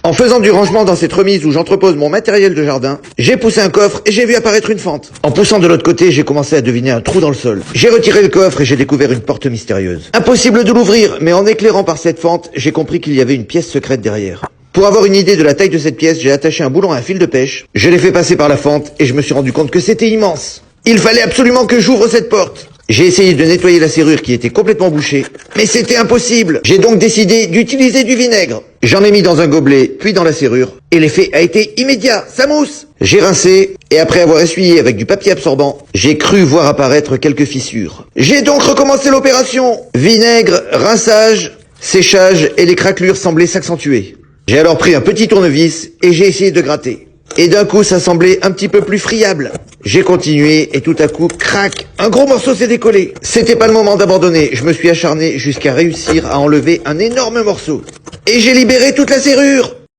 En faisant du rangement dans cette remise où j'entrepose mon matériel de jardin, j'ai poussé un coffre et j'ai vu apparaître une fente. En poussant de l'autre côté, j'ai commencé à deviner un trou dans le sol. J'ai retiré le coffre et j'ai découvert une porte mystérieuse. Impossible de l'ouvrir, mais en éclairant par cette fente, j'ai compris qu'il y avait une pièce secrète derrière. Pour avoir une idée de la taille de cette pièce, j'ai attaché un boulon à un fil de pêche, je l'ai fait passer par la fente et je me suis rendu compte que c'était immense. Il fallait absolument que j'ouvre cette porte. J'ai essayé de nettoyer la serrure qui était complètement bouchée, mais c'était impossible. J'ai donc décidé d'utiliser du vinaigre. J'en ai mis dans un gobelet, puis dans la serrure, et l'effet a été immédiat, ça mousse. J'ai rincé, et après avoir essuyé avec du papier absorbant, j'ai cru voir apparaître quelques fissures. J'ai donc recommencé l'opération. Vinaigre, rinçage, séchage, et les craquelures semblaient s'accentuer. J'ai alors pris un petit tournevis, et j'ai essayé de gratter. Et d'un coup, ça semblait un petit peu plus friable. J'ai continué et tout à coup, crac, un gros morceau s'est décollé. C'était pas le moment d'abandonner. Je me suis acharné jusqu'à réussir à enlever un énorme morceau. Et j'ai libéré toute la serrure.